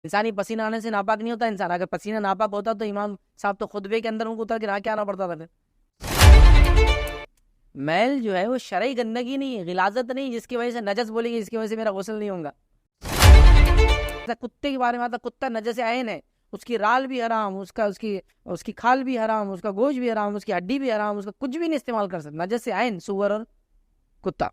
इंसानी पसीना आने से नापाक नहीं होता इंसान। अगर पसीना नापाक होता तो इमाम साहब तो खुतबे के अंदर उनको उतर के नहा के आना पड़ता था। फिर मैल जो है वो शरई गंदगी नहीं है, गिलाजत नहीं जिसकी वजह से नजस बोलेंगे, इसकी वजह से मेरा गुस्ल नहीं होगा। कुत्ते के बारे में आता, कुत्ता नजस आयन है, उसकी राल भी हराम, उसका उसकी उसकी खाल भी हराम, उसका गोश्त भी हराम, उसकी हड्डी भी हराम, उसका कुछ भी नहीं इस्तेमाल कर सकता। नजस आयन सुअर और कुत्ता।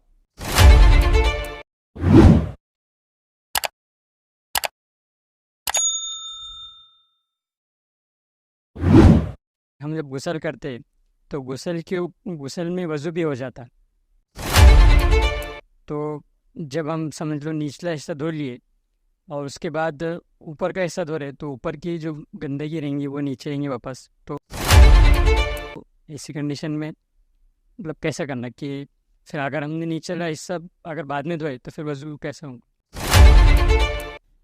हम जब गुसल करते तो गुसल में वज़ू भी हो जाता। तो जब हम समझ लो निचला हिस्सा धो लिए और उसके बाद ऊपर का हिस्सा धो रहे तो ऊपर की जो गंदगी रहेंगी वो नीचे रहेंगी वापस। तो ऐसी कंडीशन में मतलब कैसा करना कि फिर अगर हमने निचला हिस्सा अगर बाद में धोए तो फिर वज़ू कैसा होगा?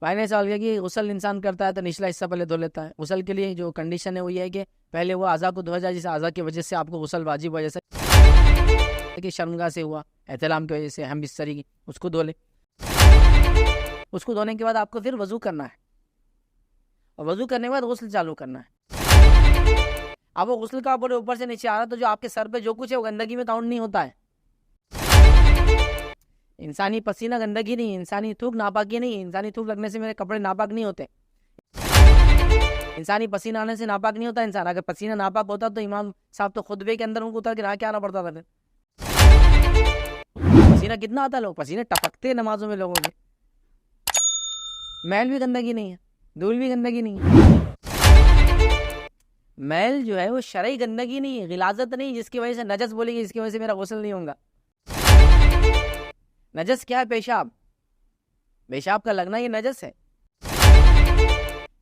भाई ने सवाल किया कि गुसल इंसान करता है तो निचला हिस्सा पहले धो लेता है। गुसल के लिए जो कंडीशन है वो ये है कि पहले वो आज़ा को धोया जाए, जिस आज़ा की वजह से आपको गुसल वाजिब हो, जैसे कि शर्मगाह से हुआ, एहतलाम की वजह से, हम बिस्तरी की, उसको धो ले। उसको धोने के बाद आपको फिर वज़ू करना है, और वज़ू करने के बाद गुस्ल चालू करना है। अब वो गुस्ल का बोले ऊपर से नीचे आ रहा तो जो आपके सर पे जो कुछ है वो गंदगी में काउंट नहीं होता है। इंसानी पसीना गंदगी नहीं, इंसानी थूक नापाकी नहीं, इंसानी थूक लगने से मेरे कपड़े नापाक नहीं होते। इंसानी पसीना आने से नापाक नहीं होता इंसान। अगर पसीना नापाक होता तो इमाम साहब तो खुतबे के अंदर उनको उतर के नहा के आना पड़ता था। फिर पसीना कितना आता है, लोग पसीने टपकते नमाजों में लोगों के। मैल भी गंदगी नहीं है, धूल भी गंदगी नहीं है। मैल जो है वो शरई गंदगी नहीं है, गिलाजत नहीं जिसकी वजह से नजस बोलेंगे, इसकी वजह से मेरा गुस्ल नहीं होगा। नजस क्या है? पेशाब। पेशाब का लगना ये नजस है।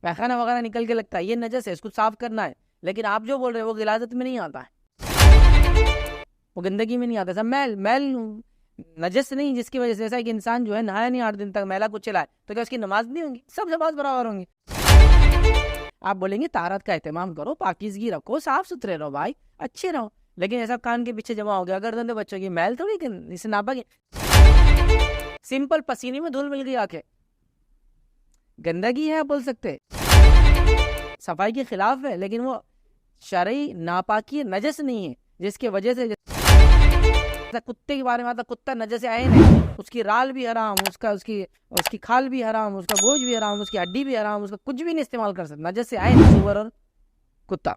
पैखाना वगैरह निकल के लगता है, ये नजस है, इसको साफ करना है। लेकिन आप जो बोल रहे हो वो गिलाजत में नहीं आता है, वो गंदगी में नहीं आता। सब मैल मैल नजस नहीं जिसकी वजह से, ऐसा है कि इंसान जो है नहाया नहीं 8 दिन तक, मैला कुछ चला है, तो क्या उसकी नमाज नहीं होंगी? सब नमाज बराबर होंगी। आप बोलेंगे तारत का एहतमाम करो, पाकीज़गी रखो, साफ सुथरे रहो भाई, अच्छे रहो, लेकिन ऐसा कान के पीछे जमा हो गया गर्दन पे बच्चों की मैल थोड़ी इसे नापा। सिंपल पसीने में धूल मिल गई, आके गंदगी है आप बोल सकते, सफाई के खिलाफ है, लेकिन वो शरई नापाकी नजस नहीं है जिसकी वजह से। कुत्ते के बारे में आता, कुत्ता नजस आयन है, उसकी राल भी हराम, उसका उसकी उसकी खाल भी हराम, उसका गोश्त भी हराम, उसकी हड्डी भी हराम, उसका कुछ भी नहीं इस्तेमाल कर सकता। नजस आयन सुअर और कुत्ता,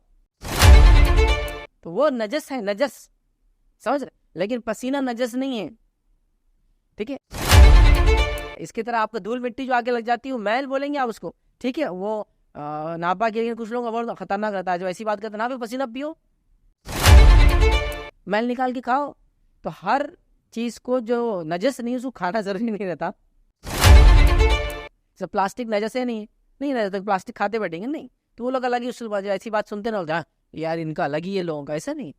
तो वो नजस है, नजस समझ रहे, लेकिन पसीना नजस नहीं है। ठीक है, इसकी तरह आपका धूल मिट्टी जो आगे लग जाती है वो मैल बोलेंगे आप उसको, ठीक है, वो नापा के। लेकिन कुछ लोग बहुत खतरनाक रहता है जो ऐसी बात करते ना, पसीना पियो, मैल निकाल के खाओ। तो हर चीज को जो नजस नहीं है उसको खाना जरूरी नहीं रहता। सब प्लास्टिक नजस है नहीं रहता, तो प्लास्टिक खाते बैठेंगे नहीं, तो वो लोग अलग ही उस ऐसी बात सुनते ना, यार इनका अलग ही है लोगों का, ऐसा नहीं।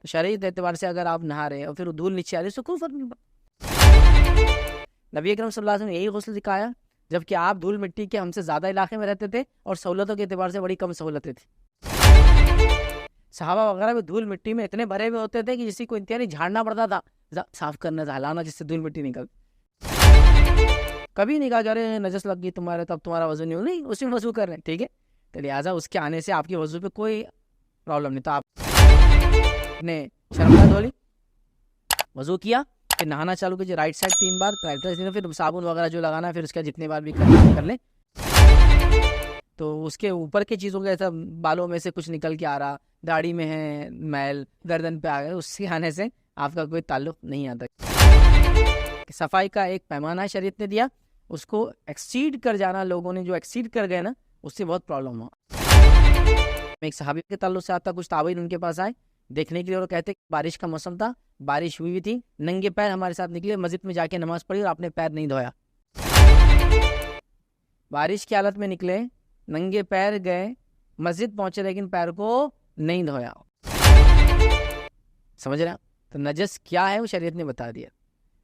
शरीर एतबार से अगर आप नहा रहे और फिर धूल नीचे आ रही उसको कोई फर्क नहीं पड़ता। नबी अकरम सल्लल्लाहु अलैहि वसल्लम ने यही गुस्ल सिखाया, जबकि आप धूल मिट्टी के हमसे ज्यादा इलाके में रहते थे और सहूलतों के एतबार से बड़ी कम सहूलतें थी। सहाबा वगैरह भी धूल मिट्टी में इतने भरे हुए होते थे कि जिसकी को इंतजार झाड़ना पड़ता था, साफ करना था, हलाना, जिससे धूल मिट्टी निकल। कभी नहीं कहा अरे नजस लग गई तुम्हारे तब तुम्हारा वजू नहीं हो, नहीं, उसी में वजू कर रहे हैं, ठीक है। तो लिहाजा उसके आने से आपके वजू पे कोई प्रॉब्लम नहीं। तो आपने शर्मगाह धो ली, वजू किया, फिर नहाना चालू कीजिए, राइट साइड 3 बार, राइट साइड, फिर साबुन वगैरह जो लगाना है फिर उसका जितने बार भी कर ले। तो उसके ऊपर की चीज़ों का ऐसा बालों में से कुछ निकल के आ रहा, दाढ़ी में है मैल, गर्दन पे आ गया, उससे आने से आपका कोई ताल्लुक नहीं आता। सफाई का एक पैमाना शरीयत ने दिया, उसको एक्सीड कर जाना, लोगों ने जो एक्सीड कर गए ना, उससे बहुत प्रॉब्लम हुआ। एक सहाबी के ताल्लुक से आता, कुछ ताबीन उनके पास आए देखने के लिए और कहते बारिश का मौसम था, बारिश हुई थी, नंगे पैर हमारे साथ निकले, मस्जिद में जाके नमाज पढ़ी और आपने पैर नहीं धोया। बारिश की हालत में निकले, नंगे पैर गए, मस्जिद पहुंचे, लेकिन पैर को नहीं धोया। समझ रहे हैं? तो नजस क्या है वो शरीयत ने बता दिया।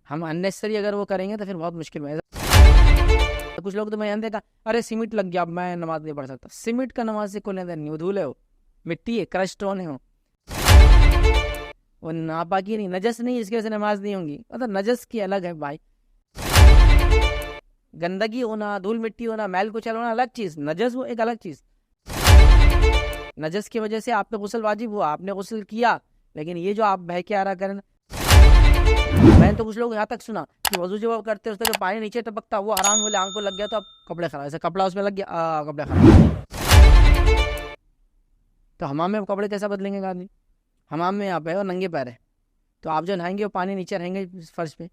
हम अननेसेसरी अगर वो करेंगे तो फिर बहुत मुश्किल में। तो कुछ लोग तो मैं देखा, अरे सीमेंट लग गया, अब मैं नमाज नहीं पढ़ सकता। सीमेंट का नमाज से कोई लेना नहीं, वो धूल है, वो मिट्टी है, क्रश स्टोन है, वो नापाकी नहीं, नजस नहीं, इसकी वजह से नमाज नहीं होंगी। मतलब नजस की अलग है भाई, गंदगी होना, धूल मिट्टी होना, मैल कुचल होना अलग चीज, नजस वो एक अलग चीज। नजस की वजह से आप पे गुस्ल वाजिब हुआ, आपने गुस्ल किया, लेकिन ये जो आप बह के आ रहा करें, मैंने तो कुछ लोग यहाँ तक सुना कि वजू जब करते उसका जो पानी नीचे टपकता वो हराम बोले आंख को लग गया तो अब कपड़े खराब, ऐसे कपड़ा उसमें लग गया कपड़े खराब। तो हमाम में कपड़े कैसा बदलेंगे आदमी? हमाम में आप है और नंगे पैर है, तो आप जो नहाएंगे वो पानी नीचे रहेंगे फर्श पे,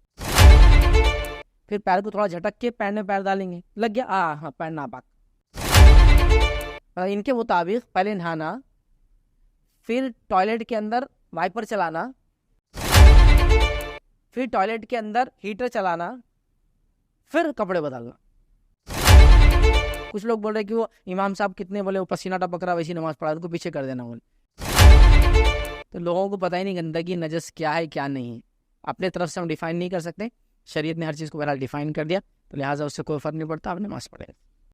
फिर पैर को थोड़ा झटक के पैर में पैर डालेंगे, लग गया हाँ पैर नापाक। इनके मुताबिक पहले नहाना, फिर टॉयलेट के अंदर वाइपर चलाना, फिर टॉयलेट के अंदर हीटर चलाना, फिर कपड़े बदलना। कुछ लोग बोल रहे कि वो इमाम साहब कितने बोले वो पसीना टपक रहा वैसी नमाज पढ़ा, उनको पीछे कर देना बोले। तो लोगों को पता ही नहीं गंदगी नजस क्या है क्या नहीं है, अपने तरफ से हम डिफाइन नहीं कर सकते, शरीयत ने हर चीज़ को बहरहाल डिफाइन कर दिया, तो लिहाजा उससे कोई फर्क नहीं पड़ता, आप नमाज पढ़े।